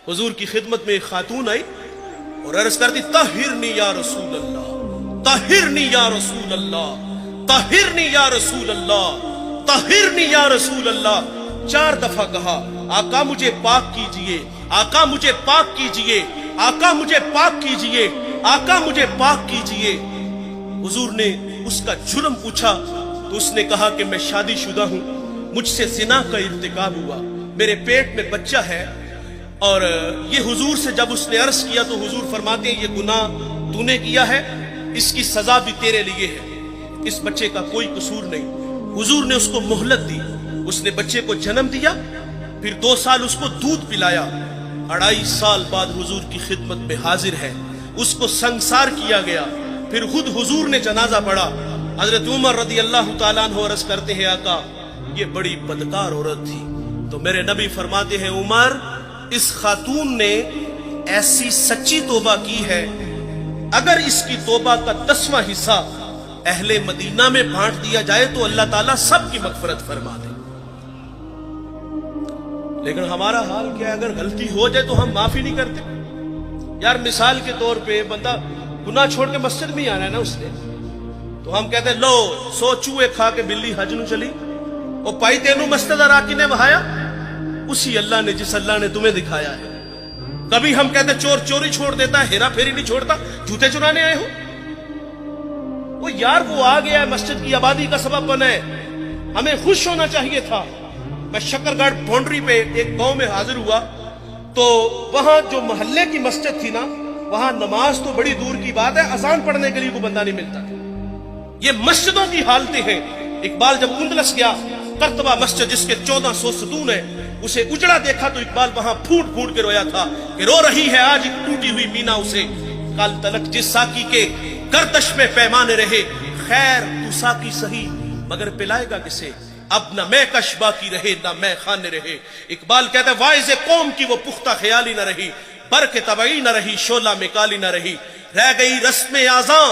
हुजूर की खिदमत में एक खातून आई और अर्ज करती, ताहिरनी या रसूल अल्लाह, ताहिरनी या रसूल अल्लाह, ताहिरनी या रसूल अल्लाह, ताहिरनी या रसूल अल्लाह। 4 दफा कहा, आका मुझे पाक कीजिए, आका मुझे पाक कीजिए, आका मुझे पाक कीजिए, आका मुझे पाक कीजिए। हुजूर ने उसका जुर्म पूछा तो उसने कहा कि मैं शादीशुदा हूं, मुझसे जिना का इर्तिकाब हुआ, मेरे पेट में बच्चा है। और ये हुजूर से जब उसने अर्ज किया तो हुजूर फरमाते हैं, ये गुनाह तूने किया है, इसकी सजा भी तेरे लिए है, इस बच्चे का कोई कसूर नहीं। हुजूर ने उसको मोहलत दी, उसने बच्चे को जन्म दिया, फिर 2 साल उसको दूध पिलाया। 2.5 साल बाद हुजूर की खिदमत में हाजिर है, उसको संसार किया गया। फिर खुद हुजूर ने जनाजा पढ़ा। हजरत उमर रदी अल्लाह ताला अन्हु अर्ज करते हैं, आका ये बड़ी बदकार औरत थी। तो मेरे नबी फरमाते हैं, उमर इस खातून ने ऐसी सच्ची तौबा की है, अगर इसकी तौबा का 10वां हिस्सा अहले मदीना में बांट दिया जाए तो अल्लाह ताला सबकी मगफरत फरमा दे। लेकिन हमारा हाल क्या है, अगर गलती हो जाए तो हम माफी नहीं करते। यार मिसाल के तौर पे बंदा गुनाह छोड़ के मस्जिद में आना है ना उसने, तो हम कहते हैं, लो 100 चूहे खा के बिल्ली हज नू चली, और पाई तेनू मस्जिद राकी ने बहाया, उसी अल्लाह ने जिस अल्लाह ने तुम्हें दिखाया है। कभी हम कहते चोर चोरी छोड़ देता है, हेरा फेरी नहीं छोड़ता, जूते चुराने आए हो। वो यार वो आ गया है, मस्जिद की आबादी का सबब बना है, हमें खुश होना चाहिए था। मैं शकरगढ़ बाउंड्री पे एक गांव में हाजिर हुआ, तो वहां जो मोहल्ले की मस्जिद थी ना, वहां नमाज तो बड़ी दूर की बात है, अजान पढ़ने के लिए कोई बंदा नहीं मिलता। ये मस्जिदों की हालतें हैं। इकबाल जब उंदलस गया, करतबा मस्जिद जिसके 1400 सतून है, उसे उजड़ा देखा तो इकबाल वहां फूट फूट के रोया था कि रो रही है आज एक टूटी हुई मीना उसे, कल तलक जिस साकी के गर्दश में पैमाने रहे, खैर तू साकी सही मगर पिलाएगा किसे, अब न मैं कश बाकी रहे न मैं खाने रहे। इकबाल कहता है, वाइज़े कौम की वो पुख्ता ख्याली न रही, बर के तबई न रही, शोला में काली न रही, रह गई रस्म आज़ां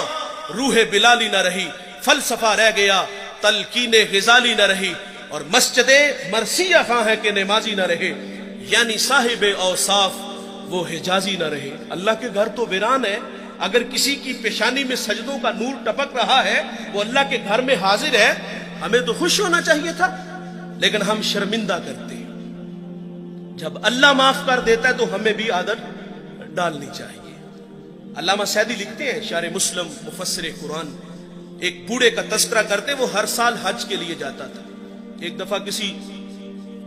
रूह बिलाली न रही, फलसफा रह गया तलकीने गिजाली न रही, और मस्जिदे मरसिया खां है कि नमाजी न रहे, यानी साहिबे औसाफ वो हिजाजी न रहे। अल्लाह के घर तो वीरान है, अगर किसी की पेशानी में सजदों का नूर टपक रहा है, वो अल्लाह के घर में हाजिर है, हमें तो खुश होना चाहिए था, लेकिन हम शर्मिंदा करते हैं। जब अल्लाह माफ कर देता है तो हमें भी आदत डालनी चाहिए। अल्लामा सैदी लिखते हैं, शारे मुस्लिम मुफस्सिर कुरान, एक बूढ़े का तस्करा करते, वो हर साल हज के लिए जाता था। एक दफा किसी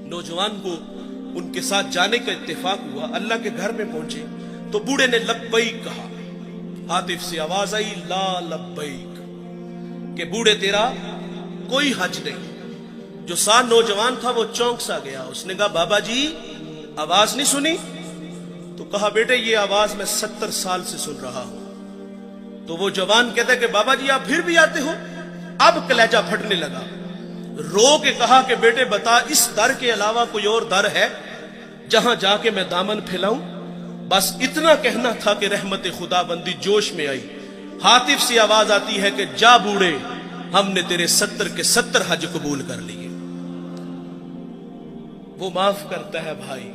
नौजवान को उनके साथ जाने का इत्तेफाक हुआ, अल्लाह के घर में पहुंचे तो बूढ़े ने लब्बैक कहा, हातिफ से आवाज आई ला लब्बैक, कि बूढ़े तेरा कोई हज नहीं। जो साथ नौजवान था वो चौंक सा गया, उसने कहा बाबा जी आवाज नहीं सुनी? तो कहा बेटे ये आवाज मैं 70 साल से सुन रहा हूं। तो वो जवान कहता है कि बाबा जी आप फिर भी आते हो? अब कलेजा फटने लगा, रो के कहा कि बेटे बता, इस दर के अलावा कोई और दर है जहां जाके मैं दामन फैलाऊं? बस इतना कहना था कि रहमत खुदाबंदी जोश में आई। हातिफ से आवाज आती है कि जा बूढ़े, हमने तेरे 70 के 70 हज कबूल कर लिए। वो माफ करता है भाई,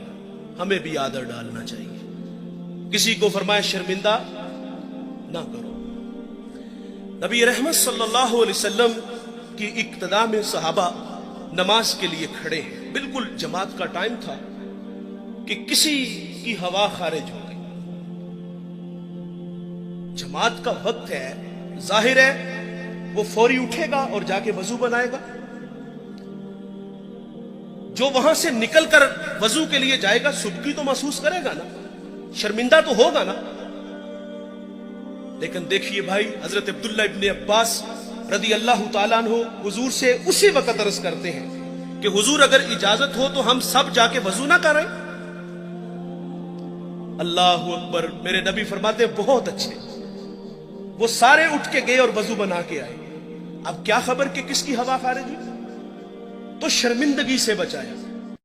हमें भी आदर डालना चाहिए। किसी को फरमाया शर्मिंदा ना करो। नबी रहमत सल्लल्लाहु अलैहि वसल्लम की इक्तदा में सहाबा नमाज के लिए खड़े हैं, बिल्कुल जमात का टाइम था कि किसी की हवा खारिज हो गई। जमात का वक्त है, जाहिर है वो फौरी उठेगा और जाके वजू बनाएगा। जो वहां से निकलकर वजू के लिए जाएगा सुबकी तो महसूस करेगा ना, शर्मिंदा तो होगा ना। लेकिन देखिए भाई, हजरत अब्दुल्ला इब्ने अब्बास रदी अल्लाह ताला अन्हु हुजूर से उसी वक्त अर्ज करते हैं कि हुजूर अगर इजाजत हो तो हम सब जाके वजू ना करें। अल्लाह अकबर। मेरे नबी फरमाते बहुत अच्छे। वो सारे उठ के गए और वजू बना के आए। अब क्या खबर कि किसकी हवा खारिज हुई, तो शर्मिंदगी से बचाया।